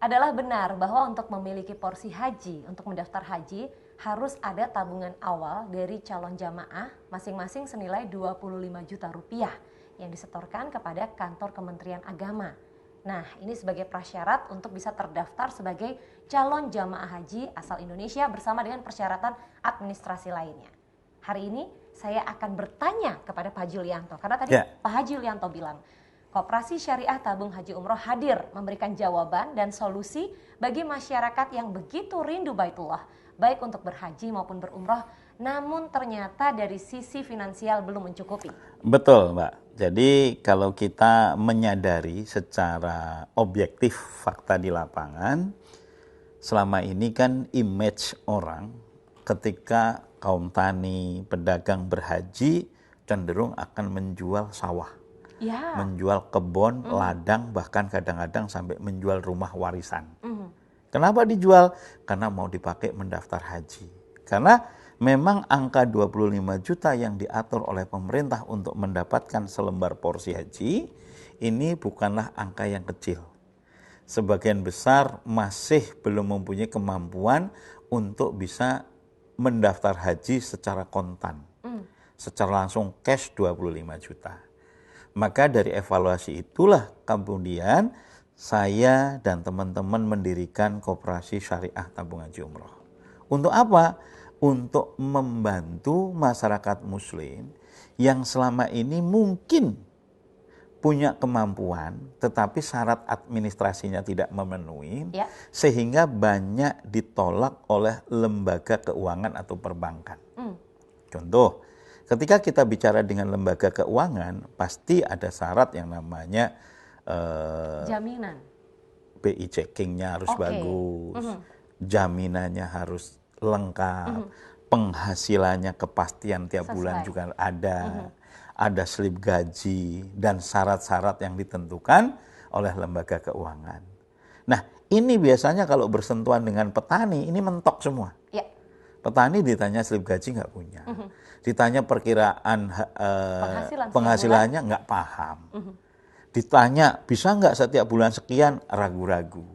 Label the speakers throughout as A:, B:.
A: adalah benar bahwa untuk memiliki porsi haji, untuk mendaftar haji, harus ada tabungan awal dari calon jamaah masing-masing senilai 25 juta rupiah yang disetorkan kepada kantor Kementerian Agama. Nah, ini sebagai prasyarat untuk bisa terdaftar sebagai calon jamaah haji asal Indonesia bersama dengan persyaratan administrasi lainnya. Hari ini saya akan bertanya kepada Pak Haji Yulianto, karena tadi Pak Haji Yulianto bilang, Koperasi Syariah Tabung Haji Umroh hadir memberikan jawaban dan solusi bagi masyarakat yang begitu rindu Baitullah, baik untuk berhaji maupun berumroh, namun ternyata dari sisi finansial belum mencukupi.
B: Betul, Mbak. Jadi kalau kita menyadari secara objektif fakta di lapangan, selama ini kan image orang ketika kaum tani, pedagang berhaji cenderung akan menjual sawah. Ya. Menjual kebun, ladang, bahkan kadang-kadang sampai menjual rumah warisan. Kenapa dijual? Karena mau dipakai mendaftar haji. Karena memang angka 25 juta yang diatur oleh pemerintah untuk mendapatkan selembar porsi haji, ini bukanlah angka yang kecil. Sebagian besar masih belum mempunyai kemampuan untuk bisa mendaftar haji secara kontan. Secara langsung cash 25 juta. Maka dari evaluasi itulah kemudian saya dan teman-teman mendirikan Koperasi Syariah Tabung Haji Umroh. Untuk apa? Untuk membantu masyarakat muslim yang selama ini mungkin punya kemampuan tetapi syarat administrasinya tidak memenuhi, sehingga banyak ditolak oleh lembaga keuangan atau perbankan. Contoh, ketika kita bicara dengan lembaga keuangan, pasti ada syarat yang namanya
A: jaminan.
B: BI checkingnya harus bagus, jaminannya harus lengkap, penghasilannya kepastian tiap bulan juga ada slip gaji dan syarat-syarat yang ditentukan oleh lembaga keuangan. Nah, ini biasanya kalau bersentuhan dengan petani, ini mentok semua. Petani ditanya slip gaji nggak punya, ditanya perkiraan penghasilannya nggak paham, ditanya bisa nggak setiap bulan sekian, ragu-ragu.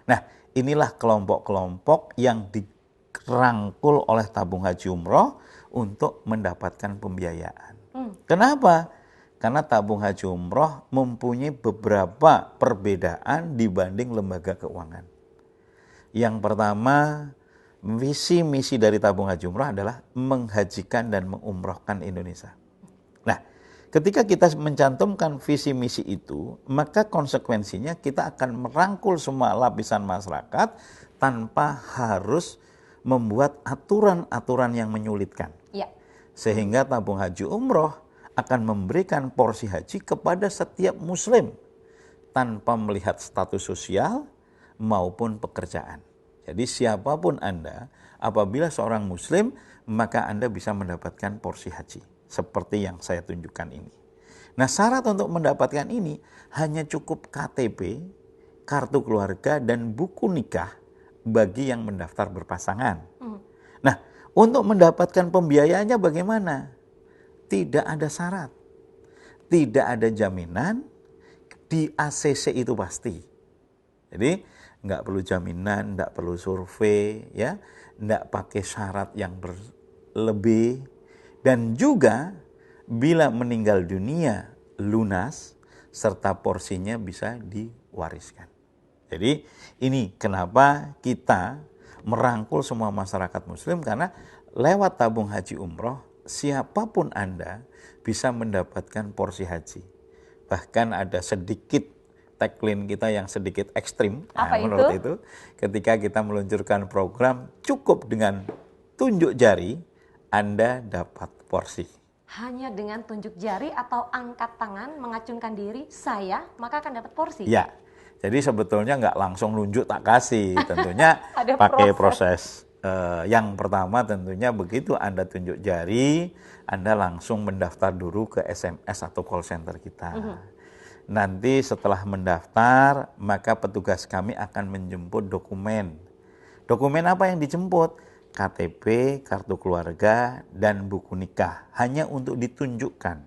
B: Nah, inilah kelompok-kelompok yang dirangkul oleh Tabung Haji Umroh untuk mendapatkan pembiayaan. Kenapa? Karena Tabung Haji Umroh mempunyai beberapa perbedaan dibanding lembaga keuangan. Yang pertama, visi misi dari Tabung Haji Umroh adalah menghajikan dan mengumrohkan Indonesia. Nah, ketika kita mencantumkan visi misi itu, maka konsekuensinya kita akan merangkul semua lapisan masyarakat tanpa harus membuat aturan-aturan yang menyulitkan. Sehingga Tabung Haji Umroh akan memberikan porsi haji kepada setiap muslim tanpa melihat status sosial maupun pekerjaan. Jadi siapapun Anda, apabila seorang muslim, maka Anda bisa mendapatkan porsi haji. Seperti yang saya tunjukkan ini. Nah, syarat untuk mendapatkan ini hanya cukup KTP, kartu keluarga, dan buku nikah bagi yang mendaftar berpasangan. Nah, untuk mendapatkan pembiayaannya bagaimana? Tidak ada syarat, tidak ada jaminan, di ACC itu pasti. Jadi nggak perlu jaminan, nggak perlu survei, ya, nggak pakai syarat yang berlebih, dan juga bila meninggal dunia lunas serta porsinya bisa diwariskan. Jadi ini kenapa kita merangkul semua masyarakat muslim, karena lewat Tabung Haji Umroh siapapun Anda bisa mendapatkan porsi haji. Bahkan ada sedikit tagline kita yang sedikit ekstrim. Menurut itu ketika kita meluncurkan program cukup dengan tunjuk jari Anda dapat porsi.
A: Hanya dengan tunjuk jari atau angkat tangan mengacungkan diri saya maka akan dapat porsi.
B: Ya. Jadi sebetulnya nggak langsung nunjuk tak kasih, tentunya pakai proses. Yang pertama tentunya begitu Anda tunjuk jari, Anda langsung mendaftar dulu ke SMS atau call center kita. Nanti setelah mendaftar, maka petugas kami akan menjemput dokumen. Dokumen apa yang dijemput? KTP, kartu keluarga, dan buku nikah. Hanya untuk ditunjukkan.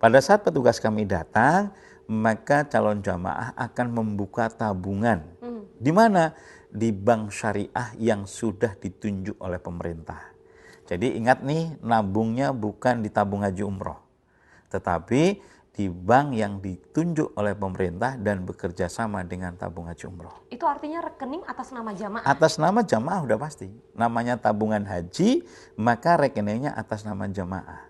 B: Pada saat petugas kami datang, maka calon jamaah akan membuka tabungan Di mana? Di bank syariah yang sudah ditunjuk oleh pemerintah. Jadi ingat nih, nabungnya bukan di tabung haji umroh, tetapi di bank yang ditunjuk oleh pemerintah dan bekerja sama dengan tabung haji umroh.
A: Itu artinya rekening atas nama jamaah?
B: Atas nama jamaah udah pasti. Namanya tabungan haji, maka rekeningnya atas nama jamaah.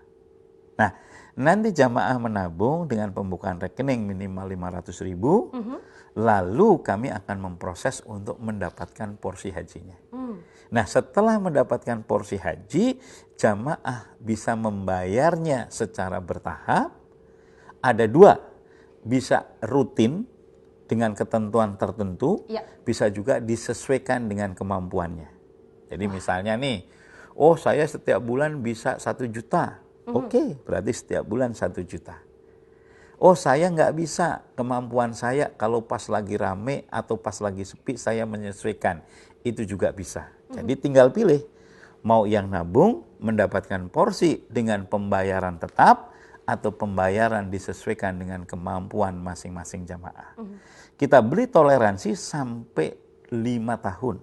B: Nah, nanti jamaah menabung dengan pembukaan rekening minimal 500.000, lalu kami akan memproses untuk mendapatkan porsi hajinya. Nah, setelah mendapatkan porsi haji, jamaah bisa membayarnya secara bertahap. Ada dua, bisa rutin dengan ketentuan tertentu, bisa juga disesuaikan dengan kemampuannya. Jadi misalnya nih, oh saya setiap bulan bisa 1 juta. Oke, berarti setiap bulan 1 juta. Oh saya nggak bisa, kemampuan saya kalau pas lagi rame atau pas lagi sepi saya menyesuaikan. Itu juga bisa. Jadi tinggal pilih, mau yang nabung mendapatkan porsi dengan pembayaran tetap atau pembayaran disesuaikan dengan kemampuan masing-masing jamaah. Kita beri toleransi sampai 5 tahun.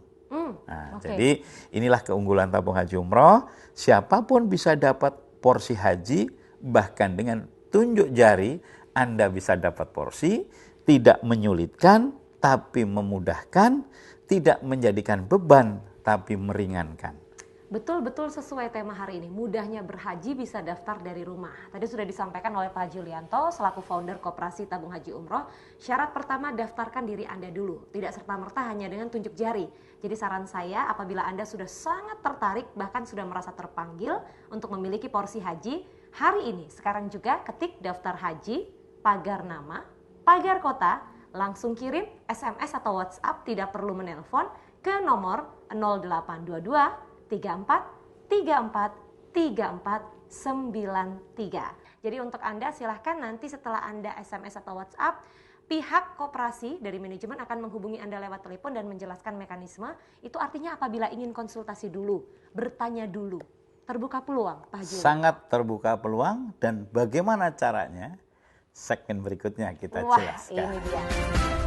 B: Nah, jadi inilah keunggulan tabung haji umroh. Siapapun bisa dapat porsi haji, bahkan dengan tunjuk jari Anda bisa dapat porsi, tidak menyulitkan tapi memudahkan, tidak menjadikan beban tapi meringankan.
A: Betul-betul sesuai tema hari ini, mudahnya berhaji bisa daftar dari rumah. Tadi sudah disampaikan oleh Pak Julianto selaku founder Koperasi Tabung Haji Umroh. Syarat pertama, daftarkan diri Anda dulu, tidak serta-merta hanya dengan tunjuk jari. Jadi saran saya, apabila Anda sudah sangat tertarik, bahkan sudah merasa terpanggil untuk memiliki porsi haji, hari ini, sekarang juga ketik daftar haji, pagar nama, pagar kota, langsung kirim SMS atau WhatsApp, tidak perlu menelpon, ke nomor 0822 34 34 34 93. Jadi untuk Anda silahkan nanti setelah Anda SMS atau WhatsApp, pihak koperasi dari manajemen akan menghubungi Anda lewat telepon dan menjelaskan mekanisme. Itu artinya apabila ingin konsultasi dulu, bertanya dulu, terbuka peluang, Pak Haji.
B: Sangat terbuka peluang, dan bagaimana caranya? Segmen berikutnya kita jelaskan.
A: Wah, ini dia.